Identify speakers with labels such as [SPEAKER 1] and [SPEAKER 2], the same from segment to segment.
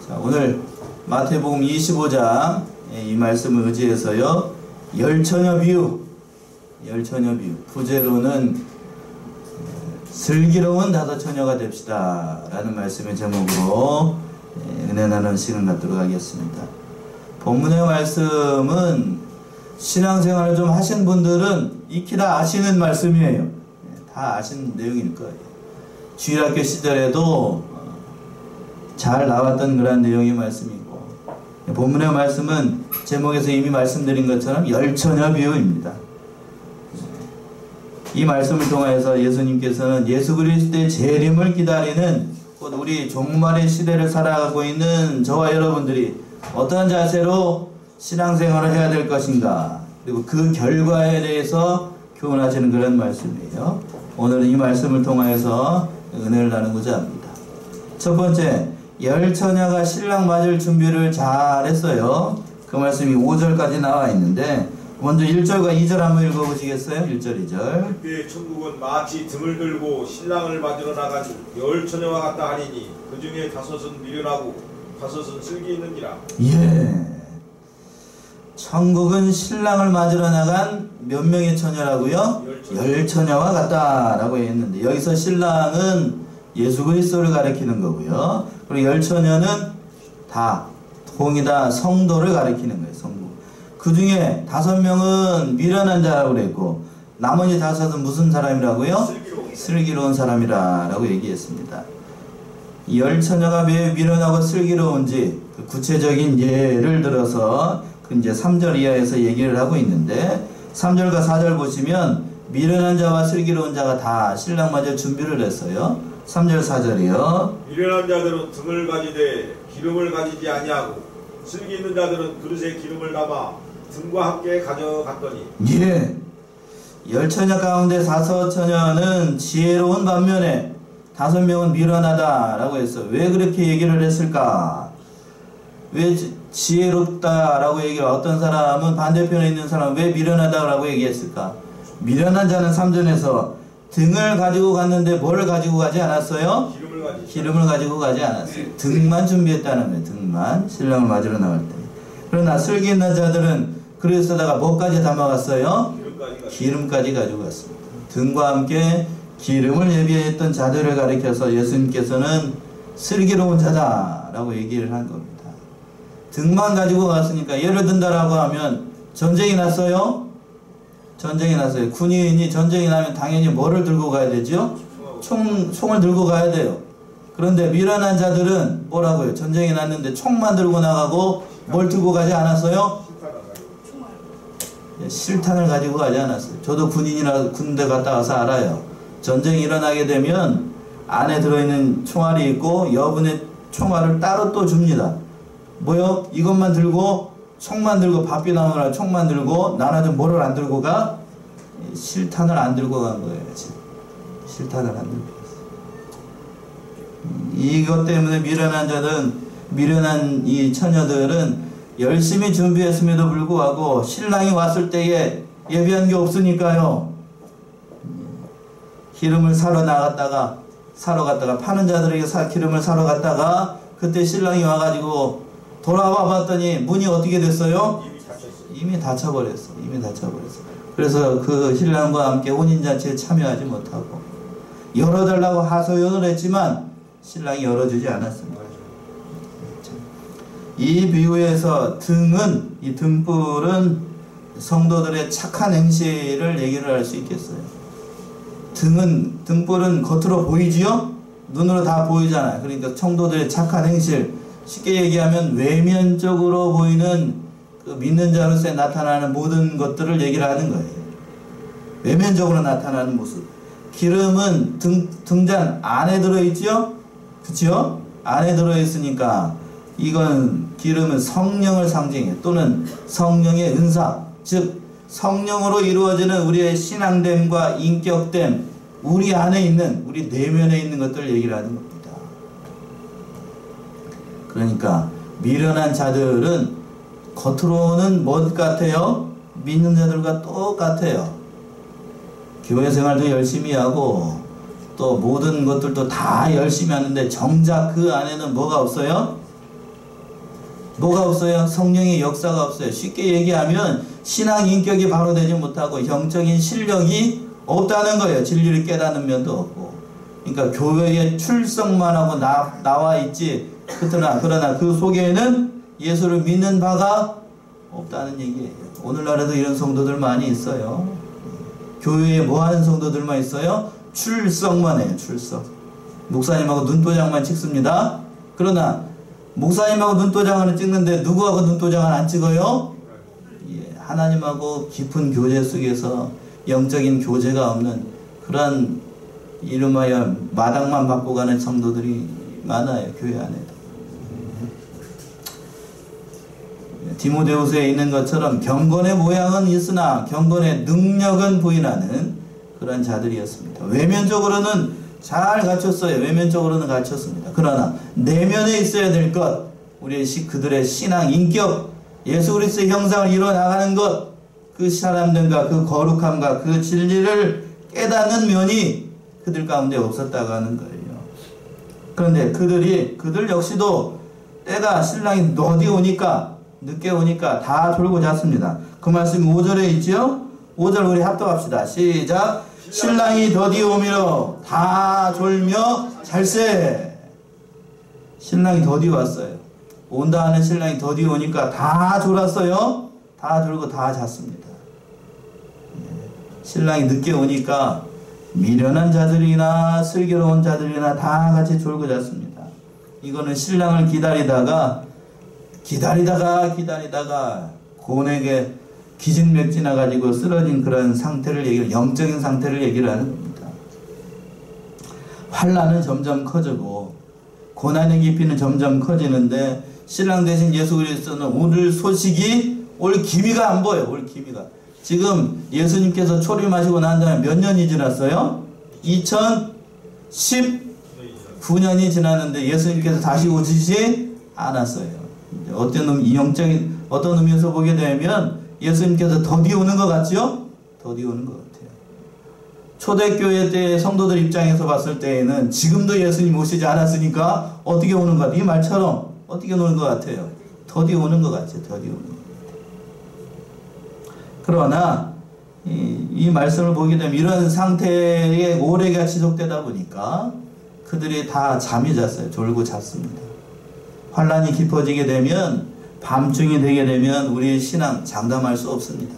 [SPEAKER 1] 자, 오늘 마태복음 25장 이 말씀을 의지해서요, 열처녀 비유, 부제로는 슬기로운 다섯 처녀가 됩시다 라는 말씀의 제목으로 은혜 나누는 시간 갖도록 하겠습니다. 본문의 말씀은 신앙생활을 좀 하신 분들은 익히 다 아시는 말씀이에요. 다 아시는 내용일 거예요. 주일학교 시절에도 잘 나왔던 그런 내용의 말씀이고, 본문의 말씀은 제목에서 이미 말씀드린 것처럼 열처녀 비유입니다. 이 말씀을 통해서 예수님께서는 예수 그리스도의 재림을 기다리는, 곧 우리 종말의 시대를 살아가고 있는 저와 여러분들이 어떠한 자세로 신앙생활을 해야 될 것인가, 그리고 그 결과에 대해서 교훈하시는 그런 말씀이에요. 오늘은 이 말씀을 통해서 은혜를 나누고자 합니다. 첫 번째, 열처녀가 신랑 맞을 준비를 잘 했어요. 그 말씀이 5절까지 나와 있는데, 먼저 1절과 2절 한번 읽어보시겠어요? 1절, 2절.
[SPEAKER 2] 그때 천국은 마치 등을 들고 신랑을 맞으러 나간 열처녀와 같다 하리니, 그 중에 5은 미련하고 5은 슬기 있느니라.
[SPEAKER 1] 예. 천국은 신랑을 맞으러 나간 몇 명의 처녀라고요? 열처녀와 같다라고 했는데, 여기서 신랑은 예수 그리스도를 가리키는 거고요. 그리고 열처녀는 다 통이다 성도를 가리키는 거예요. 성도. 그 중에 5명은 미련한 자라고 그랬고, 나머지 5은 무슨 사람이라고요? 슬기로운 사람이라고 얘기했습니다. 이 열처녀가 왜 미련하고 슬기로운지 그 구체적인 예를 들어서 그 이제 3절 이하에서 얘기를 하고 있는데, 3절과 4절 보시면 미련한 자와 슬기로운 자가 다 신랑 맞을 준비를 했어요. 3절 4절이요.
[SPEAKER 2] 미련한 자들은 등을 가지되 기름을 가지지 아니하고, 슬기 있는 자들은 그릇에 기름을 담아 등과 함께 가져갔더니.
[SPEAKER 1] 예. 열처녀 가운데 5처녀는 지혜로운 반면에 5명은 미련하다라고 했어. 왜 그렇게 얘기를 했을까? 왜 지혜롭다라고 얘기를, 어떤 사람은 반대편에 있는 사람은 왜 미련하다라고 얘기했을까? 미련한 자는 3절에서 등을 가지고 갔는데 뭘 가지고 가지 않았어요? 기름을 가지고 가지 않았어요. 등만 준비했다는 거예요. 등만. 신랑을 맞으러 나갈 때. 그러나 슬기 있는 자들은 그릇에다가 뭐까지 담아갔어요? 기름까지 가지고 갔습니다. 등과 함께 기름을 예비했던 자들을 가리켜서 예수님께서는 슬기로운 자다라고 얘기를 한 겁니다. 등만 가지고 갔으니까, 예를 든다라고 하면 전쟁이 났어요? 전쟁이 났어요. 군인이 전쟁이 나면 당연히 뭐를 들고 가야 되죠? 총을 들고 가야 돼요. 그런데 미련한 자들은 뭐라고요? 전쟁이 났는데 총만 들고 나가고 뭘 들고 가지 않았어요? 실탄을 가지고 가지 않았어요. 저도 군인이라 군대 갔다 와서 알아요. 전쟁이 일어나게 되면 안에 들어있는 총알이 있고 여분의 총알을 따로 또 줍니다. 뭐요? 이것만 들고, 총만 들고, 바삐 나오느라 총만 들고, 나눠준 뭐를 안 들고 가? 실탄을 안 들고 간 거예요. 지금. 실탄을 안 들고 갔어요. 이것 때문에 미련한 이 처녀들은 열심히 준비했음에도 불구하고 신랑이 왔을 때에 예비한 게 없으니까요. 기름을 사러 갔다가 파는 자들에게 기름을 사러 갔다가, 그때 신랑이 와가지고 돌아와 봤더니 문이 어떻게 됐어요? 이미 닫혀버렸어. 그래서 그 신랑과 함께 혼인잔치에 참여하지 못하고, 열어달라고 하소연을 했지만 신랑이 열어주지 않았습니다. 이 비유에서 이 등불은 성도들의 착한 행실을 얘기를 할 수 있겠어요. 등불은 겉으로 보이지요? 눈으로 다 보이잖아요. 그러니까 성도들의 착한 행실, 쉽게 얘기하면 외면적으로 보이는 그 믿는 자로서 나타나는 모든 것들을 얘기를 하는 거예요. 외면적으로 나타나는 모습. 기름은 등잔 안에 들어있죠? 그치요? 안에 들어있으니까 기름은 성령을 상징해, 또는 성령의 은사, 즉 성령으로 이루어지는 우리의 신앙됨과 인격됨, 우리 안에 있는, 우리 내면에 있는 것들을 얘기를 하는 겁니다. 그러니까 미련한 자들은 겉으로는 뭐 같아요? 믿는 자들과 똑같아요. 교회 생활도 열심히 하고 또 모든 것들도 다 열심히 하는데 정작 그 안에는 뭐가 없어요? 뭐가 없어요? 성령의 역사가 없어요. 쉽게 얘기하면 신앙 인격이 바로 되지 못하고 영적인 실력이 없다는 거예요. 진리를 깨닫는 면도 없고. 그러니까 교회에 출석만 하고 나와 있지. 그러나 그 속에는 예수를 믿는 바가 없다는 얘기예요. 오늘날에도 이런 성도들 많이 있어요. 교회에 뭐 하는 성도들만 있어요? 출석만 해요. 출석. 목사님하고 눈도장만 찍습니다. 그러나 목사님하고 눈도장을 찍는데 누구하고 눈도장을 안 찍어요? 예, 하나님하고 깊은 교제 속에서 영적인 교제가 없는 그런 이름하여 마당만 받고 가는 성도들이 많아요. 교회 안에도. 디모데후서에 있는 것처럼 경건의 모양은 있으나 경건의 능력은 부인하는 그런 자들이었습니다. 외면적으로는 잘 갖췄어요. 외면적으로는 갖췄습니다. 그러나 내면에 있어야 될 것, 그들의 신앙 인격, 예수 그리스도의 형상을 이루어 나가는 것, 그 사람들과 그 거룩함과 그 진리를 깨닫는 면이 그들 가운데 없었다고 하는 거예요. 그런데 그들 역시도 때가 신랑이 늦게 오니까 다 졸고 잤습니다. 그 말씀이 5절에 있죠? 5절 우리 합독합시다. 시작. 신랑이 더디 오미로 다 졸며 잘세. 신랑이 더디 왔어요. 온다 하는 신랑이 더디 오니까 다 졸았어요. 다 졸고 다 잤습니다. 신랑이 늦게 오니까 미련한 자들이나 슬기로운 자들이나 다 같이 졸고 잤습니다. 이거는 신랑을 기다리다가 곤에게 기진맥진해가지고 쓰러진 그런 상태를 영적인 상태를 얘기를 하는 겁니다. 환난은 점점 커지고 고난의 깊이는 점점 커지는데 신랑 대신 예수 그리스도는 오늘 소식이 올 기미가 안 보여요. 올 기미가. 지금 예수님께서 초림하시고 난 다음에 몇 년이 지났어요? 2019년이 지났는데 예수님께서 다시 오시지 않았어요. 어떤 의미에서 보게 되면 예수님께서 더디 오는 것 같죠? 더디 오는 것 같아요. 초대교회 때 성도들 입장에서 봤을 때에는 지금도 예수님 오시지 않았으니까 어떻게 오는 것 같아요? 이 말처럼 어떻게 오는 것 같아요? 더디 오는 것 같아요. 더디 오는 것 같아요. 그러나 이 말씀을 보게 되면 이런 상태에 오래가 지속되다 보니까 그들이 다 잠이 잤어요. 졸고 잤습니다. 환란이 깊어지게 되면 밤중이 되게 되면 우리의 신앙 장담할 수 없습니다.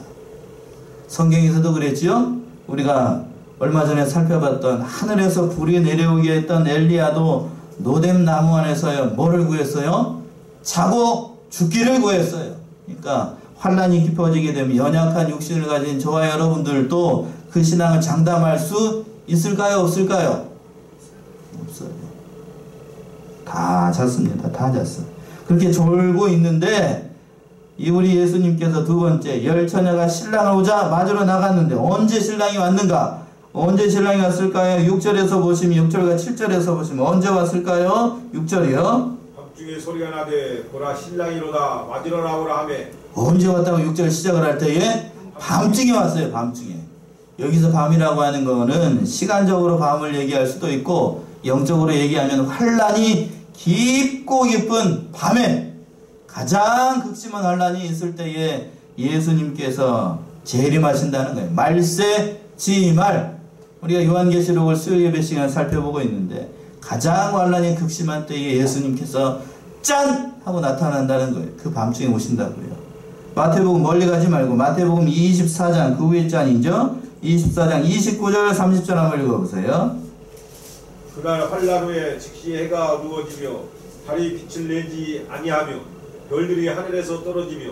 [SPEAKER 1] 성경에서도 그랬지요? 우리가 얼마 전에 살펴봤던 하늘에서 불이 내려오게 했던 엘리야도 노뎀 나무 안에서요 뭐를 구했어요? 자고 죽기를 구했어요. 그러니까 환란이 깊어지게 되면 연약한 육신을 가진 저와 여러분들도 그 신앙을 장담할 수 있을까요? 없을까요? 없어요. 다 잤습니다. 다 잤어요. 그렇게 졸고 있는데 우리 예수님께서 두 번째 열처녀가 신랑을 오자 맞으러 나갔는데 언제 신랑이 왔는가? 언제 신랑이 왔을까요? 6절에서 보시면 6절과 7절에서 보시면 언제 왔을까요? 6절이요.
[SPEAKER 2] 밤중에 소리가 나되 보라 신랑이로다 맞으러 나오라 하매.
[SPEAKER 1] 언제 왔다고 6절 시작을 할 때에 밤중에 왔어요. 밤중에. 여기서 밤이라고 하는 거는 시간적으로 밤을 얘기할 수도 있고 영적으로 얘기하면 환란이 깊고 깊은 밤에 가장 극심한 환란이 있을 때에 예수님께서 재림하신다는 거예요. 말세 지말. 우리가 요한계시록을 수요 예배 시간 살펴보고 있는데 가장 환란이 극심한 때에 예수님께서 짠! 하고 나타난다는 거예요. 그 밤중에 오신다고요. 마태복음 멀리 가지 말고 마태복음 24장 그 위에 짠이죠. 24장 29절 30절 한번 읽어보세요.
[SPEAKER 2] 그날 환란 후에 즉시 해가 어두워지며 달이 빛을 내지 아니하며 별들이 하늘에서 떨어지며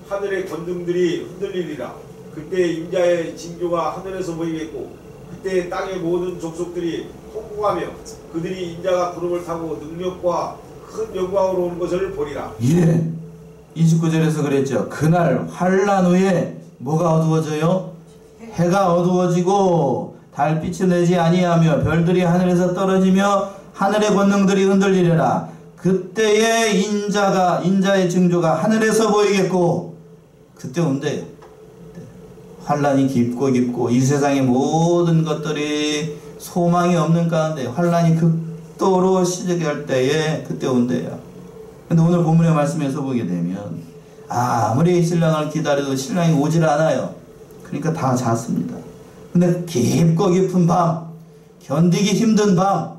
[SPEAKER 2] 하늘의 권등들이 흔들리리라. 그때 인자의 징조가 하늘에서 보이겠고 그때 땅의 모든 족속들이 통곡하며 그들이 인자가 구름을 타고 능력과 큰 영광으로 오는 것을 보리라.
[SPEAKER 1] 예, 29절에서 그랬죠. 그날 환란 후에 뭐가 어두워져요? 해가 어두워지고 달빛이 내지 아니하며 별들이 하늘에서 떨어지며 하늘의 권능들이 흔들리리라. 그때에 인자의 징조가 하늘에서 보이겠고 그때 온대요. 환란이 깊고 이 세상의 모든 것들이 소망이 없는 가운데 환란이 극도로 시작할 때에 그때 온대요. 근데 오늘 본문의 말씀에서 보게 되면 아무리 신랑을 기다려도 신랑이 오질 않아요. 그러니까 다 잤습니다. 근데 깊고 깊은 밤, 견디기 힘든 밤,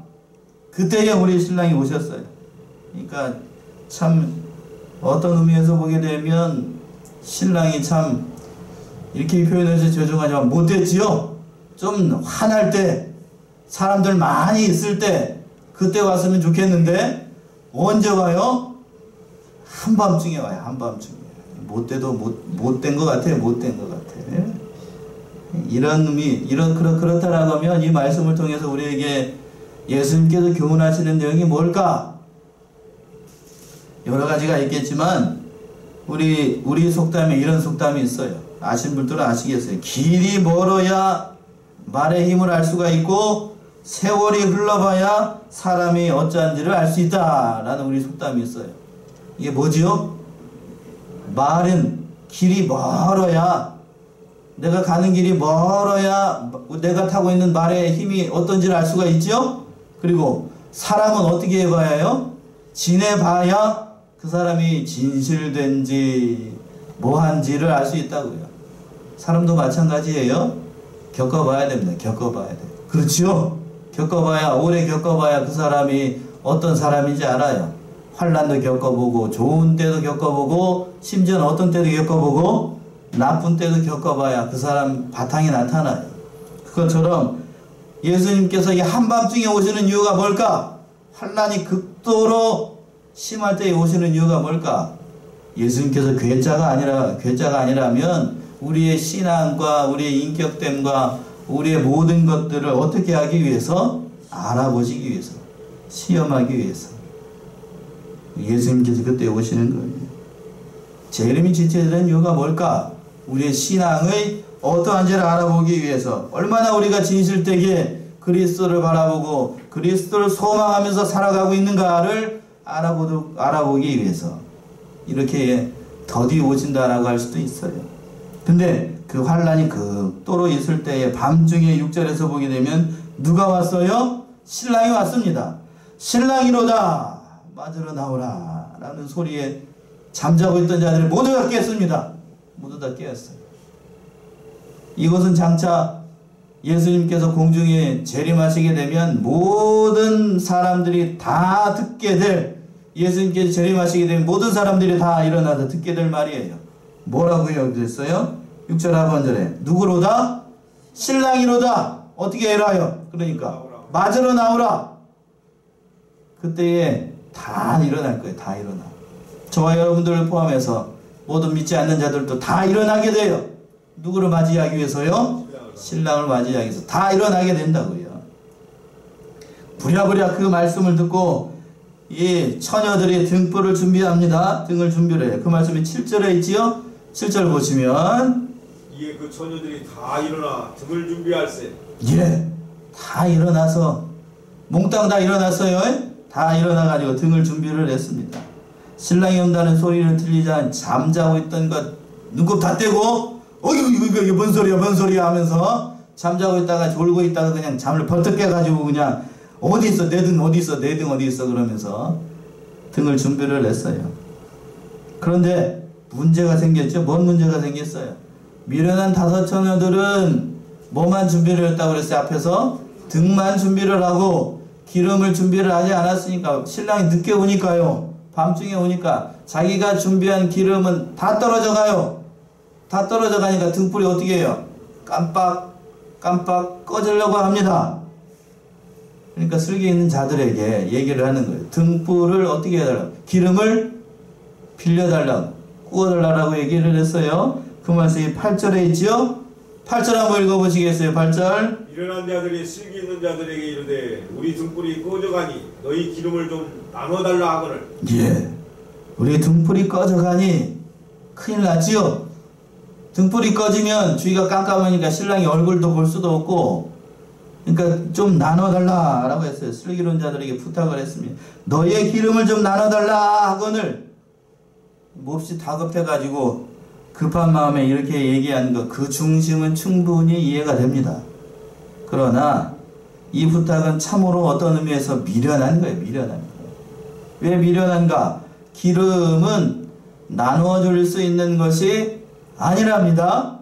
[SPEAKER 1] 그때에 우리 신랑이 오셨어요. 그러니까 참 어떤 의미에서 보게 되면 신랑이 참 이렇게 표현해서 죄송하지만 못됐지요. 좀 화날 때, 사람들 많이 있을 때 그때 왔으면 좋겠는데 언제 와요? 한밤중에 와요. 한밤중에. 못돼도 못된 것 같아요. 못된 것 같아. 이런 의미, 그렇다라고 하면 이 말씀을 통해서 우리에게 예수님께서 교훈하시는 내용이 뭘까? 여러 가지가 있겠지만 우리 속담에 이런 속담이 있어요. 아신 분들은 아시겠어요. 길이 멀어야 말의 힘을 알 수가 있고 세월이 흘러봐야 사람이 어찌한지를 알 수 있다라는 우리 속담이 있어요. 이게 뭐지요? 말은 길이 멀어야, 내가 가는 길이 멀어야 내가 타고 있는 말의 힘이 어떤지를 알 수가 있죠? 그리고 사람은 어떻게 해봐야 해요? 지내봐야 그 사람이 진실된지 뭐한지를 알 수 있다고요. 사람도 마찬가지예요. 겪어봐야 됩니다. 겪어봐야 돼요. 그렇죠? 겪어봐야, 오래 겪어봐야 그 사람이 어떤 사람인지 알아요. 환난도 겪어보고 좋은 때도 겪어보고 심지어는 어떤 때도 겪어보고 나쁜 때도 겪어봐야 그 사람 바탕이 나타나요. 그것처럼 예수님께서 이 한밤중에 오시는 이유가 뭘까? 환난이 극도로 심할 때에 오시는 이유가 뭘까? 예수님께서 괴짜가 아니라면 우리의 신앙과 우리의 인격됨과 우리의 모든 것들을 어떻게 하기 위해서? 알아보시기 위해서, 시험하기 위해서 예수님께서 그때 오시는 거예요. 재림이 지체에 대한 이유가 뭘까? 우리의 신앙의 어떠한지를 알아보기 위해서, 얼마나 우리가 진실되게 그리스도를 바라보고 그리스도를 소망하면서 살아가고 있는가를 알아보기 위해서 이렇게 더디 오신다라고 할 수도 있어요. 근데 그 환란이 극도로 있을 때에 밤중에 6절에서 보게 되면 누가 왔어요? 신랑이 왔습니다. 신랑이로다 맞으러 나오라 라는 소리에 잠자고 있던 자들이 모두 다 깼습니다. 모두 다 깨었어요. 이것은 장차 예수님께서 공중에 재림하시게 되면 모든 사람들이 다 듣게 될, 예수님께서 재림하시게 되면 모든 사람들이 다 일어나서 듣게 될 말이에요. 뭐라고요? 그랬어요? 6절 하반절에 누구로다? 신랑이로다. 어떻게 해라요? 그러니까 맞으러 나오라. 그때에 다 일어날 거예요. 다 일어나. 저와 여러분들을 포함해서 모든 믿지 않는 자들도 다 일어나게 돼요. 누구를 맞이하기 위해서요? 신랑을 맞이하기 위해서 다 일어나게 된다고요. 부랴부랴 그 말씀을 듣고 이 처녀들이 등불을 준비합니다. 등을 준비를 해요. 그 말씀이 7절에 있지요? 7절 보시면
[SPEAKER 2] 이에 그 처녀들이 다 일어나 등을 준비할세.
[SPEAKER 1] 예, 다 일어나서 몽땅 다 일어났어요. 다 일어나가지고 등을 준비를 했습니다. 신랑이 온다는 소리를 들리자 잠자고 있던 것 눈곱 다 떼고 이거 뭔 소리야 하면서 잠자고 있다가 졸고 있다가 그냥 잠을 벌떡 깨가지고 그냥 어디 있어 내 등 어디 있어 내 등 어디 있어 그러면서 등을 준비를 했어요. 그런데 문제가 생겼죠. 뭔 문제가 생겼어요? 미련한 다섯 처녀들은 뭐만 준비를 했다고 그랬어요? 앞에서 등만 준비를 하고 기름을 준비를 하지 않았으니까 신랑이 늦게 오니까요. 밤중에 오니까 자기가 준비한 기름은 다 떨어져 가요. 다 떨어져 가니까 등불이 어떻게 해요? 깜빡 꺼지려고 합니다. 그러니까 슬기 있는 자들에게 얘기를 하는 거예요. 등불을 어떻게 해달라고? 기름을 빌려달라고, 구워달라고 얘기를 했어요. 그 말씀이 8절에 있지요? 8절 한번 읽어보시겠어요? 8절.
[SPEAKER 2] 일어난 자들이 슬기 있는 자들에게 이르되 우리 등불이 꺼져가니 너희 기름을 좀 나눠달라 하거늘.
[SPEAKER 1] 예, 우리 등불이 꺼져가니 큰일 나지요? 등불이 꺼지면 주위가 깜깜하니까 신랑이 얼굴도 볼 수도 없고, 그러니까 좀 나눠달라 라고 했어요. 슬기로운 자들에게 부탁을 했습니다. 너의 기름을 좀 나눠달라 하거늘. 몹시 다급해가지고 급한 마음에 이렇게 얘기한 것, 그 중심은 충분히 이해가 됩니다. 그러나 이 부탁은 참으로 어떤 의미에서 미련한 거예요. 미련한 거예요. 왜 미련한가? 기름은 나누어줄 수 있는 것이 아니랍니다.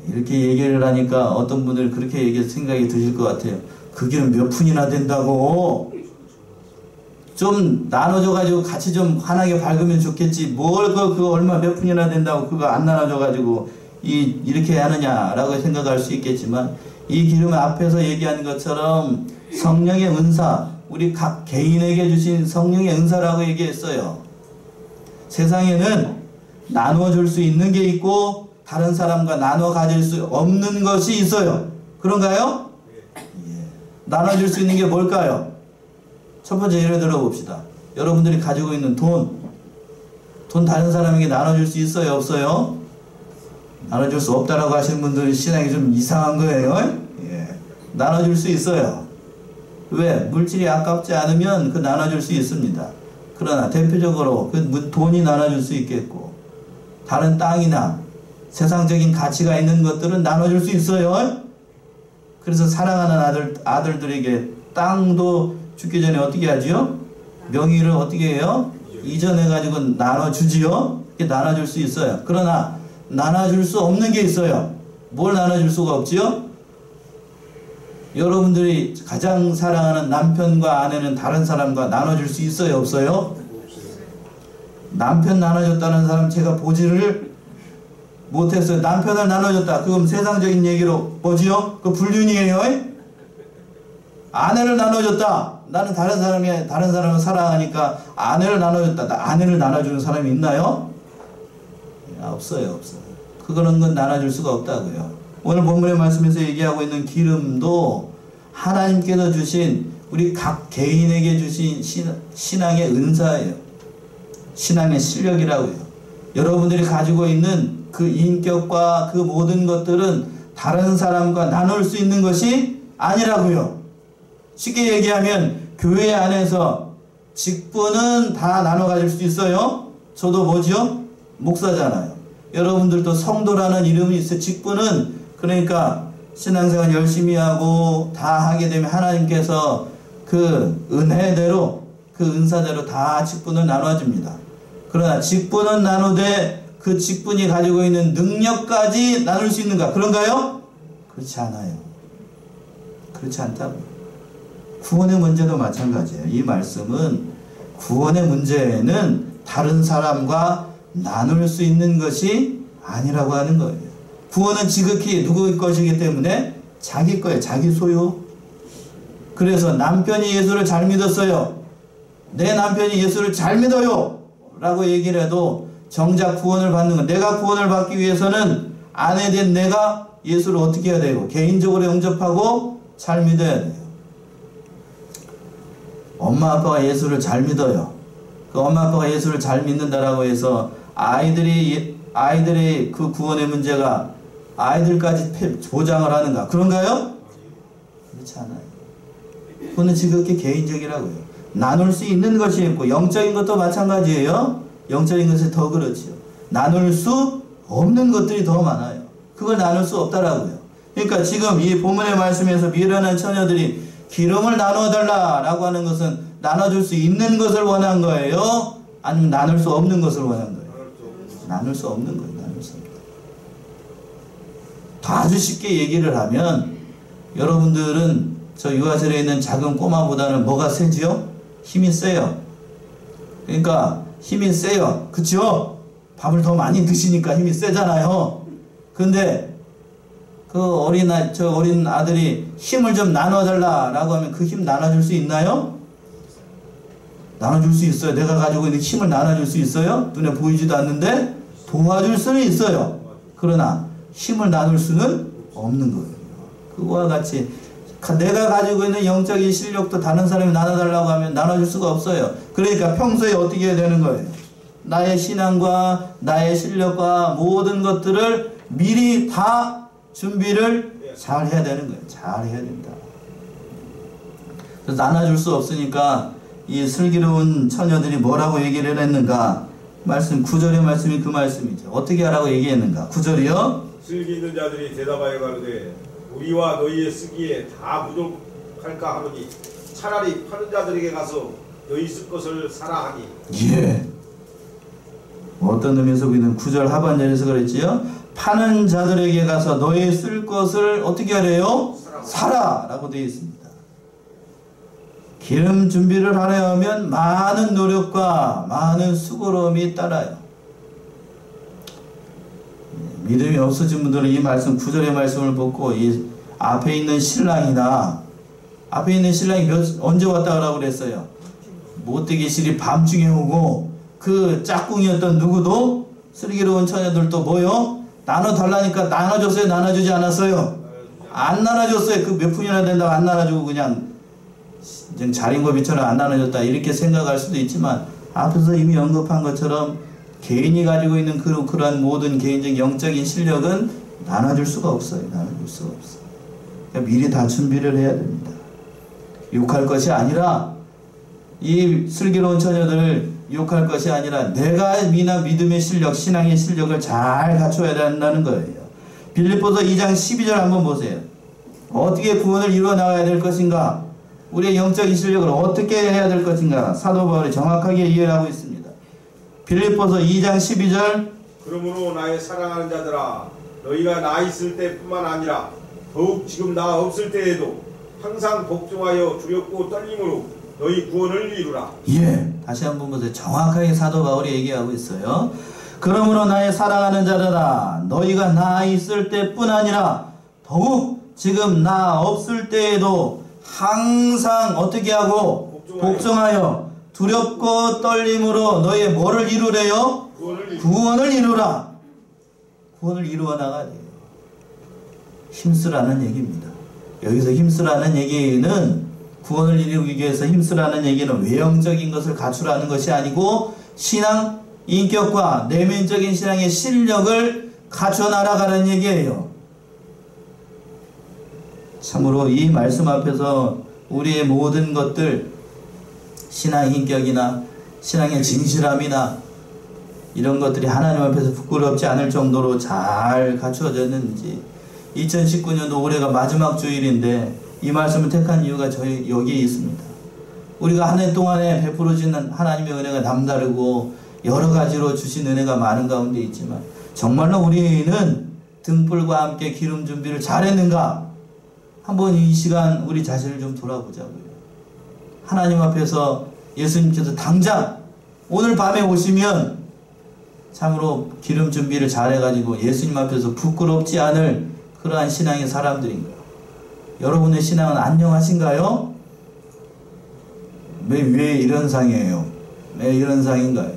[SPEAKER 1] 이렇게 얘기를 하니까 어떤 분들 그렇게 생각이 드실 것 같아요. 그 기름 몇 푼이나 된다고? 좀 나눠줘가지고 같이 좀 환하게 밝으면 좋겠지. 뭘 그거 얼마 몇 푼이나 된다고 그거 안 나눠줘가지고 이렇게 하느냐라고 생각할 수 있겠지만, 이 기름 앞에서 얘기한 것처럼 성령의 은사, 우리 각 개인에게 주신 성령의 은사라고 얘기했어요. 세상에는 나누어줄 수 있는 게 있고 다른 사람과 나눠 가질 수 없는 것이 있어요. 그런가요? 예. 나눠줄 수 있는 게 뭘까요? 첫 번째 예를 들어 봅시다. 여러분들이 가지고 있는 돈 다른 사람에게 나눠줄 수 있어요? 없어요? 나눠줄 수 없다라고 하시는 분들은 신앙이 좀 이상한 거예요. 예. 나눠줄 수 있어요. 왜? 물질이 아깝지 않으면 그 나눠줄 수 있습니다. 그러나 대표적으로 그 돈이 나눠줄 수 있겠고, 다른 땅이나 세상적인 가치가 있는 것들은 나눠줄 수 있어요. 그래서 사랑하는 아들들에게 땅도 죽기 전에 어떻게 하지요? 명의를 어떻게 해요? 이전해가지고 나눠주지요. 이렇게 나눠줄 수 있어요. 그러나 나눠줄 수 없는 게 있어요. 뭘 나눠줄 수가 없지요? 여러분들이 가장 사랑하는 남편과 아내는 다른 사람과 나눠줄 수 있어요? 없어요? 남편 나눠줬다는 사람 제가 보지를 못했어요. 남편을 나눠줬다. 그건 세상적인 얘기로 뭐지요? 그 불륜이에요. 아내를 나눠줬다. 나는 다른 사람을 사랑하니까 아내를 나눠줬다. 아내를 나눠주는 사람이 있나요? 없어요. 그거는 건 나눠줄 수가 없다고요. 오늘 본문의 말씀에서 얘기하고 있는 기름도 하나님께서 주신 우리 각 개인에게 주신 신앙의 은사예요. 신앙의 실력이라고요. 여러분들이 가지고 있는 그 인격과 그 모든 것들은 다른 사람과 나눌 수 있는 것이 아니라고요. 쉽게 얘기하면 교회 안에서 직분은 다 나눠 가질 수 있어요. 저도 뭐죠? 목사잖아요. 여러분들도 성도라는 이름이 있어요. 직분은 그러니까 신앙생활 열심히 하고 다 하게 되면 하나님께서 그 은혜대로 그 은사대로 다 직분을 나눠줍니다. 그러나 직분은 나누되 그 직분이 가지고 있는 능력까지 나눌 수 있는가? 그런가요? 그렇지 않아요. 그렇지 않다고요. 구원의 문제도 마찬가지예요. 이 말씀은 구원의 문제는 다른 사람과 나눌 수 있는 것이 아니라고 하는 거예요. 구원은 지극히 누구의 것이기 때문에 자기 거예요. 자기 소유. 그래서 남편이 예수를 잘 믿었어요. 내 남편이 예수를 잘 믿어요 라고 얘기를 해도 정작 구원을 받는 건, 내가 구원을 받기 위해서는 아내 된 내가 예수를 어떻게 해야 되고 개인적으로 영접하고 잘 믿어야 돼요. 엄마 아빠가 예수를 잘 믿어요. 그 엄마 아빠가 예수를 잘 믿는다라고 해서 아이들의 그 구원의 문제가 아이들까지 보장을 하는가? 그런가요? 그렇지 않아요. 그거는 지극히 개인적이라고요. 나눌 수 있는 것이 있고 영적인 것도 마찬가지예요. 영적인 것이 더 그렇지요. 나눌 수 없는 것들이 더 많아요. 그걸 나눌 수 없다라고요. 그러니까 지금 이 본문의 말씀에서 미련한 처녀들이 기름을 나눠달라라고 하는 것은 나눠줄 수 있는 것을 원한 거예요? 아니면 나눌 수 없는 것을 원한 거예요? 나눌 수 없는 거예요. 나눌 수 없는 거예요. 더 아주 쉽게 얘기를 하면 여러분들은 저 유아실에 있는 작은 꼬마보다는 뭐가 세지요? 힘이 세요. 그러니까 힘이 세요. 그쵸? 밥을 더 많이 드시니까 힘이 세잖아요. 근데 그 어린 아들이 힘을 좀 나눠달라라고 하면 그 힘 나눠줄 수 있나요? 나눠줄 수 있어요. 내가 가지고 있는 힘을 나눠줄 수 있어요? 눈에 보이지도 않는데 도와줄 수는 있어요. 그러나 힘을 나눌 수는 없는 거예요. 그거와 같이 내가 가지고 있는 영적인 실력도 다른 사람이 나눠달라고 하면 나눠줄 수가 없어요. 그러니까 평소에 어떻게 해야 되는 거예요? 나의 신앙과 나의 실력과 모든 것들을 미리 다 준비를 잘 해야 되는 거예요. 잘 해야 된다. 그래서 나눠줄 수 없으니까 이 슬기로운 처녀들이 뭐라고 얘기를 했는가? 말씀 9절의 말씀이 그 말씀이죠. 어떻게 하라고 얘기했는가? 9절이요.
[SPEAKER 2] 슬기 있는 자들이 대답하여 가로되 우리와 너희의 쓰기에 다 부족할까 하노니 차라리 파는 자들에게 가서 너희 쓸 것을 사라 하니.
[SPEAKER 1] 예. 어떤 의미에서 우리는 9절 하반절에서 그랬지요. 파는 자들에게 가서 너희 쓸 것을 어떻게 하래요? 사라 라고 되어 있습니다. 기름 준비를 하려면 많은 노력과 많은 수고로움이 따라요. 믿음이 없어진 분들은 이 말씀 9절의 말씀을 보고 이 앞에 있는 신랑이 언제 왔다 가라고 그랬어요? 못되기 실이 밤중에 오고 그 짝꿍이었던 누구도 슬기로운 처녀들도 뭐요? 나눠달라니까 나눠줬어요? 나눠주지 않았어요? 안 나눠줬어요. 그 몇 푼이나 된다고 안 나눠주고 그냥 자린고비처럼 안 나눠줬다 이렇게 생각할 수도 있지만 앞에서 이미 언급한 것처럼 개인이 가지고 있는 그러한 모든 개인적 영적인 실력은 나눠줄 수가 없어요. 나눠줄 수가 없어요. 그러니까 미리 다 준비를 해야 됩니다. 욕할 것이 아니라 이 슬기로운 처녀들을 욕할 것이 아니라 내가 믿음의 실력, 신앙의 실력을 잘 갖춰야 된다는 거예요. 빌립보서 2장 12절 한번 보세요. 어떻게 구원을 이루어 나가야 될 것인가? 우리의 영적인 실력을 어떻게 해야 될 것인가? 사도 바울이 정확하게 이해를 하고 있습니다. 빌립보서 2장 12절
[SPEAKER 2] 그러므로 나의 사랑하는 자들아 너희가 나 있을 때뿐만 아니라 더욱 지금 나 없을 때에도 항상 복종하여 두렵고 떨림으로 너희 구원을 이루라.
[SPEAKER 1] 예, 다시 한번 보세요. 정확하게 사도 바울이 얘기하고 있어요. 그러므로 나의 사랑하는 자들아 너희가 나 있을 때뿐 아니라 더욱 지금 나 없을 때에도 항상 어떻게 하고 복종하여 두렵고 떨림으로 너희의 뭐를 이루래요? 구원을 이루라. 구원을 이루어 나가야 돼요. 힘쓰라는 얘기입니다. 여기서 힘쓰라는 얘기는 구원을 이루기 위해서 힘쓰라는 얘기는 외형적인 것을 갖추라는 것이 아니고 신앙, 인격과 내면적인 신앙의 실력을 갖춰 나가라는 얘기예요. 참으로 이 말씀 앞에서 우리의 모든 것들 신앙 인격이나 신앙의 진실함이나 이런 것들이 하나님 앞에서 부끄럽지 않을 정도로 잘 갖추어졌는지 2019년도 올해가 마지막 주일인데 이 말씀을 택한 이유가 저희 여기에 있습니다. 우리가 한 해 동안에 베풀어지는 하나님의 은혜가 남다르고 여러 가지로 주신 은혜가 많은 가운데 있지만 정말로 우리는 등불과 함께 기름 준비를 잘했는가? 한번 이 시간 우리 자신을 좀 돌아보자고요. 하나님 앞에서 예수님께서 당장 오늘 밤에 오시면 참으로 기름 준비를 잘해가지고 예수님 앞에서 부끄럽지 않을 그러한 신앙의 사람들인가요? 여러분의 신앙은 안녕하신가요? 왜 이런 상이에요? 왜 이런 상인가요?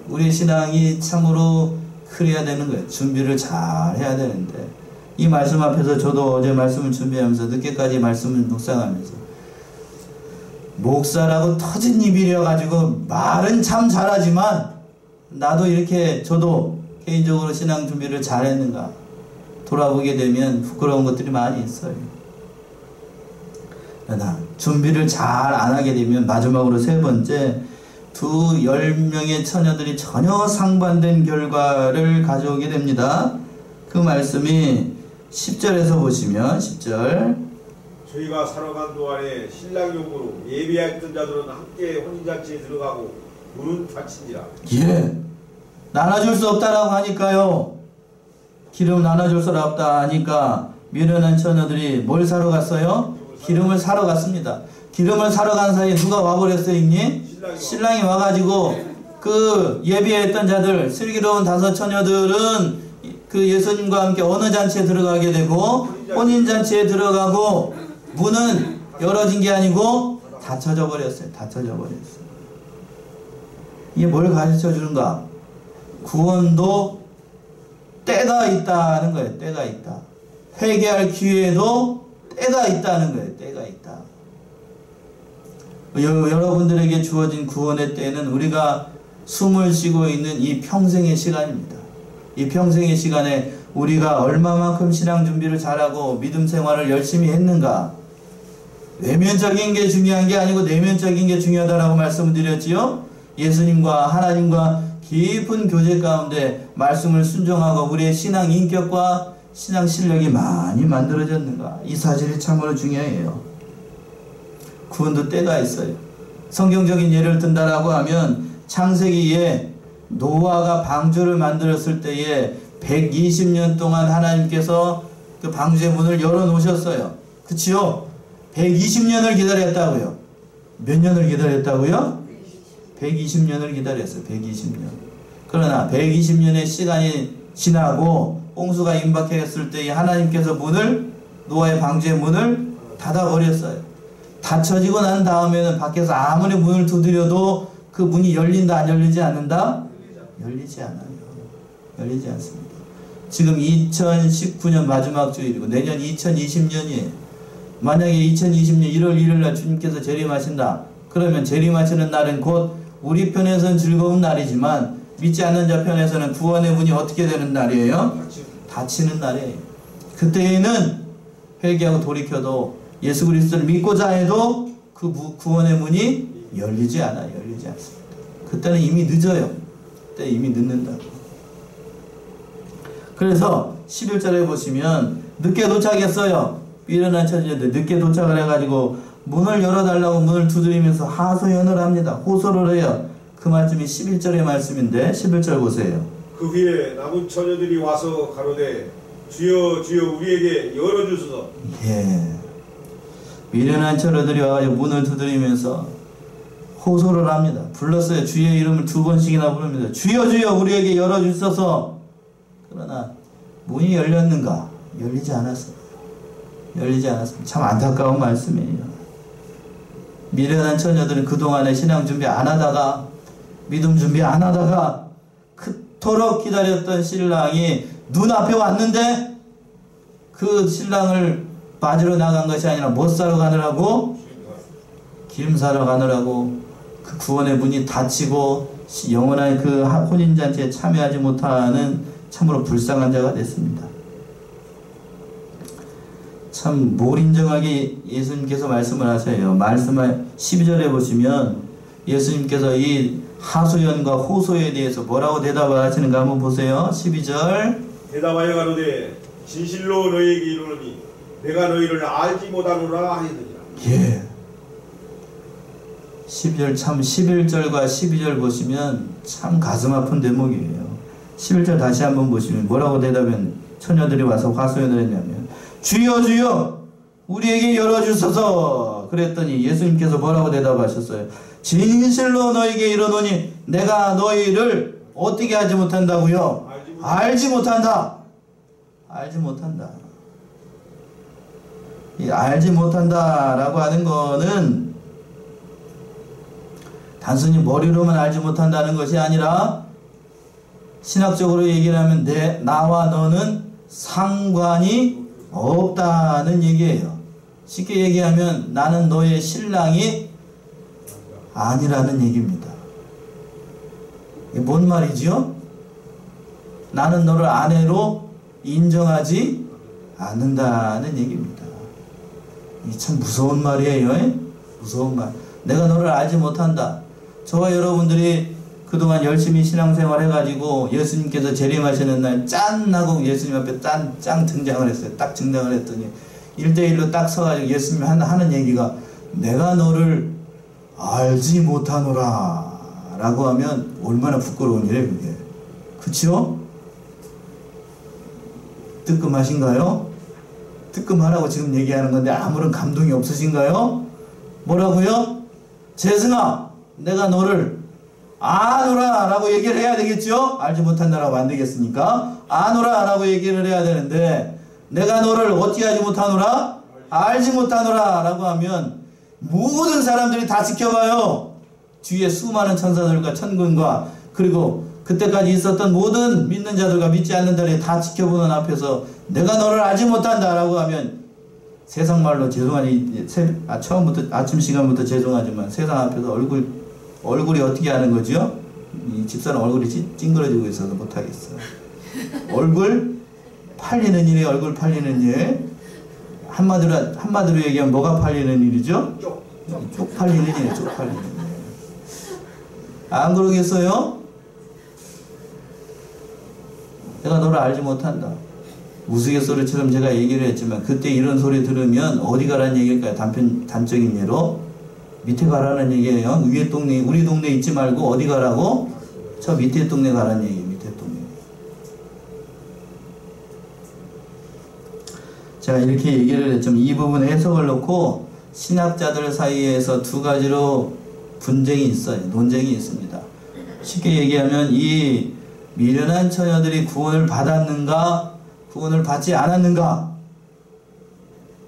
[SPEAKER 1] 우리의 신앙이 참으로 그래야 되는 거예요. 준비를 잘 해야 되는데 이 말씀 앞에서 저도 어제 말씀을 준비하면서 늦게까지 말씀을 묵상하면서 목사라고 터진 입이려 가지고 말은 참 잘하지만 나도 이렇게 저도 개인적으로 신앙 준비를 잘했는가 돌아보게 되면 부끄러운 것들이 많이 있어요. 그러나 준비를 잘 안 하게 되면 마지막으로 세 번째 10명의 처녀들이 전혀 상반된 결과를 가져오게 됩니다. 그 말씀이 10절에서 보시면 10절
[SPEAKER 2] 저희가 살아간 동안에 신랑용으로 예비했던 자들은 함께 혼인잔치에 들어가고 문은 닫힌지라.
[SPEAKER 1] 예, 나눠줄 수 없다라고 하니까요. 기름 나눠줄 수 없다 하니까 미련한 처녀들이 뭘 사러 갔어요? 기름을 사러 갔습니다. 기름을 사러 간 사이에 누가 와버렸어요, 형님? 신랑이 와가지고 그 예비했던 자들 슬기로운 5 처녀들은 그 예수님과 함께 어느 잔치에 들어가게 되고 혼인잔치에 들어가고 문은 열어진 게 아니고 닫혀져 버렸어요. 닫혀져 버렸어요. 이게 뭘 가르쳐 주는가? 구원도 때가 있다는 거예요. 때가 있다. 회개할 기회도 때가 있다는 거예요. 때가 있다. 여러분들에게 주어진 구원의 때는 우리가 숨을 쉬고 있는 이 평생의 시간입니다. 이 평생의 시간에 우리가 얼마만큼 신앙 준비를 잘하고 믿음 생활을 열심히 했는가? 외면적인 게 중요한 게 아니고 내면적인 게 중요하다라고 말씀을 드렸지요. 예수님과 하나님과 깊은 교제 가운데 말씀을 순종하고 우리의 신앙 인격과 신앙 실력이 많이 만들어졌는가? 이 사실이 참으로 중요해요. 구원도 때가 있어요. 성경적인 예를 든다라고 하면 창세기에 노아가 방주를 만들었을 때에 120년 동안 하나님께서 그 방주의 문을 열어놓으셨어요. 그치요? 120년을 기다렸다고요. 몇 년을 기다렸다고요? 120년을 기다렸어요. 120년. 그러나 120년의 시간이 지나고 홍수가 임박했을 때에 하나님께서 노아의 방주의 문을 닫아버렸어요. 닫혀지고 난 다음에는 밖에서 아무리 문을 두드려도 그 문이 열린다 안 열리지 않는다? 열리지 않아요. 열리지 않습니다. 지금 2019년 마지막 주일이고 내년 2020년이에요. 만약에 2020년 1월 1일 날 주님께서 재림하신다. 그러면 재림하시는 날은 곧 우리 편에서는 즐거운 날이지만 믿지 않는 자 편에서는 구원의 문이 어떻게 되는 날이에요? 닫히는 날이에요. 그때에는 회개하고 돌이켜도 예수 그리스도를 믿고자 해도 그 구원의 문이 열리지 않아요. 열리지 않습니다. 그때는 이미 늦어요. 그때 이미 늦는다고. 그래서 11절에 보시면 늦게 도착했어요. 미련한 처지들 늦게 도착을 해가지고 문을 열어달라고 문을 두드리면서 하소연을 합니다. 호소를 해요. 그 말씀이 11절의 말씀인데 11절 보세요.
[SPEAKER 2] 그 후에 남은 처녀들이 와서 가로되 주여 주여 우리에게 열어주소서.
[SPEAKER 1] 예. 미련한 처녀들이 와가지고 문을 두드리면서 호소를 합니다. 불렀어요. 주의 이름을 2번씩이나 부릅니다. 주여 주여 우리에게 열어주소서. 그러나 문이 열렸는가? 열리지 않았습니다. 열리지 않았습니다. 참 안타까운 말씀이에요. 미련한 처녀들은 그동안에 신앙 준비 안 하다가 믿음 준비 안 하다가 그토록 기다렸던 신랑이 눈앞에 왔는데 그 신랑을 맞으러 나간 것이 아니라 못 사러 가느라고 기름 사러 가느라고 그 구원의 문이 닫히고 영원한 그 혼인잔치에 참여하지 못하는 참으로 불쌍한 자가 됐습니다. 참 몰인정하게 예수님께서 말씀을 하세요. 말씀을 12절에 보시면 예수님께서 이 하소연과 호소에 대해서 뭐라고 대답을 하시는가 한번 보세요. 12절
[SPEAKER 2] 대답하여 가로되 진실로 너희에게 이르노니 내가 너희를 알지 못하노라 하였느니라.
[SPEAKER 1] 예. 12절 참 11절과 12절 보시면 참 가슴 아픈 대목이에요. 11절 다시 한번 보시면 뭐라고 대답하면 처녀들이 와서 하소연을 했냐면 주여 주여 우리에게 열어주소서 그랬더니 예수님께서 뭐라고 대답하셨어요? 진실로 너에게 이르노니 내가 너희를 어떻게 하지 못한다고요? 알지 못한다. 알지 못한다. 이 알지 못한다라고 하는 거는 단순히 머리로만 알지 못한다는 것이 아니라 신학적으로 얘기를 하면 나와 너는 상관이 없다는 얘기예요. 쉽게 얘기하면 나는 너의 신랑이 아니라는 얘기입니다. 이게 뭔 말이죠? 나는 너를 아내로 인정하지 않는다는 얘기입니다. 이게 참 무서운 말이에요. 무서운 말. 내가 너를 알지 못한다. 저와 여러분들이 그동안 열심히 신앙생활 해가지고 예수님께서 재림하시는 날 짠 하고 예수님 앞에 짠 등장을 했어요. 딱 등장을 했더니 1대1로 딱 서가지고 예수님이 하는 얘기가 내가 너를 알지 못하노라 라고 하면 얼마나 부끄러운 일이에요 그게. 그치요? 뜨끔하신가요? 뜨끔하라고 지금 얘기하는 건데 아무런 감동이 없으신가요? 뭐라고요? 재승아 내가 너를 아노라 라고 얘기를 해야 되겠죠? 알지 못한다라고 안 되겠습니까? 아노라 라고 얘기를 해야 되는데 내가 너를 어떻게 하지 못하노라? 알지 못하노라 라고 하면 모든 사람들이 다 지켜봐요. 뒤에 수많은 천사들과 천군과 그리고 그때까지 있었던 모든 믿는 자들과 믿지 않는 자들이 다 지켜보는 앞에서 내가 너를 알지 못한다 라고 하면 세상 말로 죄송하니 처음부터 아침 시간부터 죄송하지만 세상 앞에서 얼굴이 어떻게 하는 거죠? 이 집사람 얼굴이 찡그러지고 있어서 못하겠어요. 얼굴 팔리는 일이 얼굴 팔리는 일. 한마디로 얘기하면 뭐가 팔리는 일이죠? 쪽 팔리는 일이에요. 쪽 팔리는 일. 안 그러겠어요? 내가 너를 알지 못한다. 우스갯소리처럼 제가 얘기를 했지만 그때 이런 소리 들으면 어디 가라는 얘기일까요? 단적인 예로 밑에 가라는 얘기예요. 위에 동네, 우리 동네 있지 말고 어디 가라고? 저 밑에 동네 가라는 얘기예요. 밑에 동네. 제가 이렇게 얘기를 했지만 이 부분 해석을 놓고 신학자들 사이에서 두 가지로 분쟁이 있어요. 논쟁이 있습니다. 쉽게 얘기하면 이 미련한 처녀들이 구원을 받았는가, 구원을 받지 않았는가?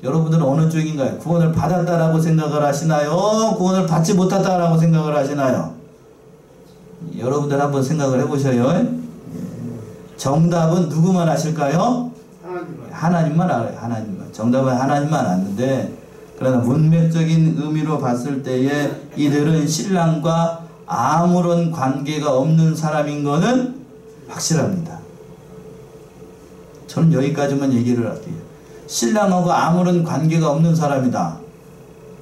[SPEAKER 1] 여러분들은 어느 쪽인가요? 구원을 받았다라고 생각을 하시나요? 구원을 받지 못했다라고 생각을 하시나요? 여러분들 한번 생각을 해보셔요. 정답은 누구만 아실까요? 하나님만 알아요. 하나님만. 정답은 하나님만 아는데, 그러나 문맥적인 의미로 봤을 때에 이들은 신랑과 아무런 관계가 없는 사람인 거는 확실합니다. 저는 여기까지만 얘기를 할게요. 신랑하고 아무런 관계가 없는 사람이다.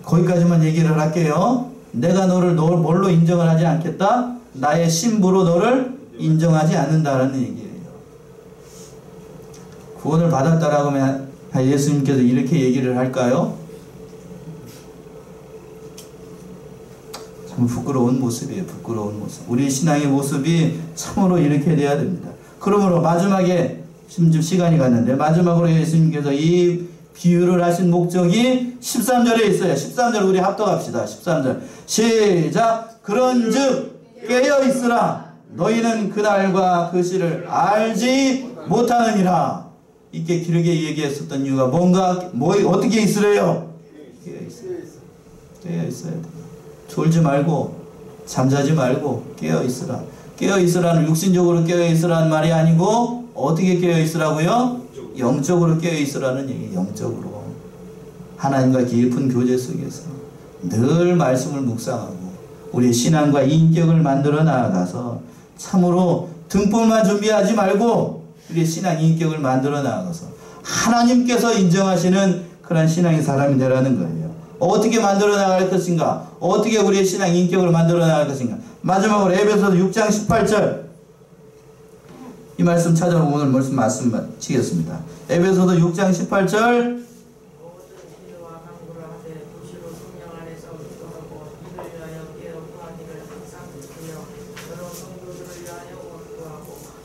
[SPEAKER 1] 거기까지만 얘기를 할게요. 내가 너를 뭘로 인정을 하지 않겠다? 나의 신부로 너를 인정하지 않는다라는 얘기예요. 구원을 받았다라고 하면 예수님께서 이렇게 얘기를 할까요? 참 부끄러운 모습이에요. 부끄러운 모습. 우리 신앙의 모습이 참으로 이렇게 돼야 됩니다. 그러므로 마지막에 지금 시간이 갔는데 마지막으로 예수님께서 이 비유를 하신 목적이 13절에 있어요. 13절 우리 합독합시다. 13절 시작. 그런즉 깨어있으라. 너희는 그날과 그 시를 알지 못하느니라. 이렇게 길게 얘기했었던 이유가 뭔가 어떻게 있으래요? 깨어있어야 돼요. 졸지 말고 잠자지 말고 깨어있으라. 깨어있으라는 육신적으로 깨어있으라는 말이 아니고 어떻게 깨어있으라고요? 영적으로 깨어있으라는 얘기. 영적으로 하나님과 깊은 교제 속에서 늘 말씀을 묵상하고 우리의 신앙과 인격을 만들어 나아가서 참으로 등불만 준비하지 말고 우리의 신앙 인격을 만들어 나아가서 하나님께서 인정하시는 그런 신앙의 사람이 되라는 거예요. 어떻게 만들어 나갈 것인가? 어떻게 우리의 신앙 인격을 만들어 나갈 것인가? 마지막으로 에베소서 6장 18절 이 말씀 찾아보고 오늘 말씀 마치겠습니다. 에베소서 6장 18절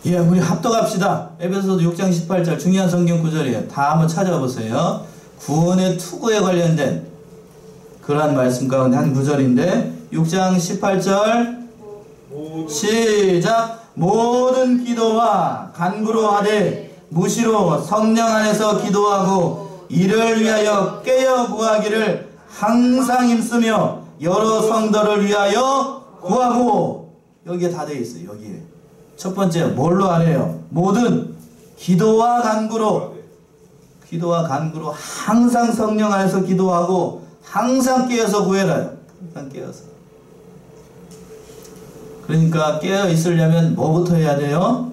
[SPEAKER 1] 예, 우리 합독합시다. 에베소서 6장 18절 중요한 성경 구절이에요. 다 한번 찾아보세요. 구원의 투구에 관련된 그러한 말씀 가운데 한 구절인데 6장 18절 시작. 모든 기도와 간구로 하되 무시로 성령 안에서 기도하고 이를 위하여 깨어 구하기를 항상 힘쓰며 여러 성도를 위하여 구하고. 여기에 다 되어 있어요. 여기에 첫 번째 뭘로 하래요? 모든 기도와 간구로 항상 성령 안에서 기도하고 항상 깨어서 구해라요. 항상 깨어서. 그러니까 깨어 있으려면 뭐부터 해야 돼요?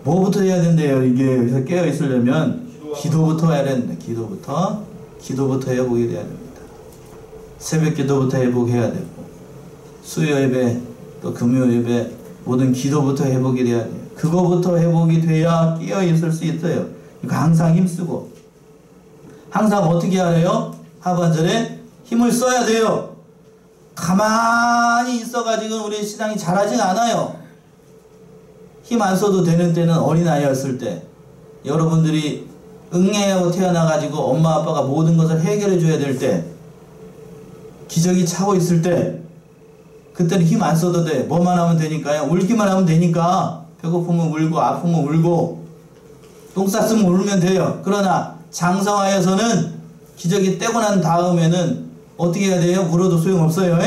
[SPEAKER 1] 뭐부터 해야 된대요? 이게 여기서 깨어 있으려면 기도부터 해야 된다. 기도부터 회복이 돼야 됩니다. 새벽 기도부터 회복해야 되고 수요 예배 또 금요 예배 모든 기도부터 회복이 돼야 돼요. 그거부터 회복이 돼야 깨어 있을 수 있어요. 그러니까 항상 힘쓰고 항상 어떻게 하래요? 하반절에 힘을 써야 돼요. 가만히 있어가지고 우리 신앙이 잘하진 않아요. 힘 안 써도 되는 때는 어린아이였을 때 여러분들이 응애하고 태어나가지고 엄마 아빠가 모든 것을 해결해 줘야 될 때 기저귀 차고 있을 때 그때는 힘 안 써도 돼. 뭐만 하면 되니까요. 울기만 하면 되니까 배고프면 울고 아프면 울고 똥 쌌으면 울면 돼요. 그러나 장성하여서는 기저귀 떼고 난 다음에는 어떻게 해야 돼요? 울어도 소용없어요.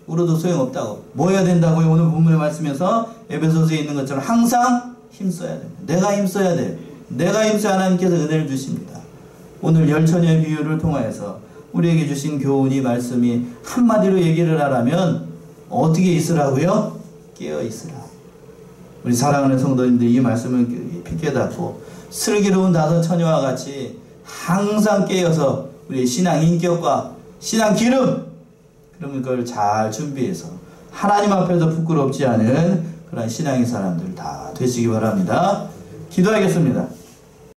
[SPEAKER 1] 울어도 소용없다고. 뭐 해야 된다고요? 오늘 본문의 말씀에서 에베소서에 있는 것처럼 항상 힘써야 됩니다. 내가 힘써야 돼요. 내가 힘써야 하나님께서 은혜를 주십니다. 오늘 열처녀의 비유를 통하여서 우리에게 주신 교훈이 말씀이 한마디로 얘기를 하라면 어떻게 있으라고요? 깨어 있으라. 우리 사랑하는 성도님들 이 말씀을 깊이 깨닫고 슬기로운 다섯 처녀와 같이 항상 깨어서 우리의 신앙 인격과 신앙 기름 그러면 그걸 잘 준비해서 하나님 앞에서 부끄럽지 않은 그런 신앙의 사람들 다 되시기 바랍니다. 기도하겠습니다.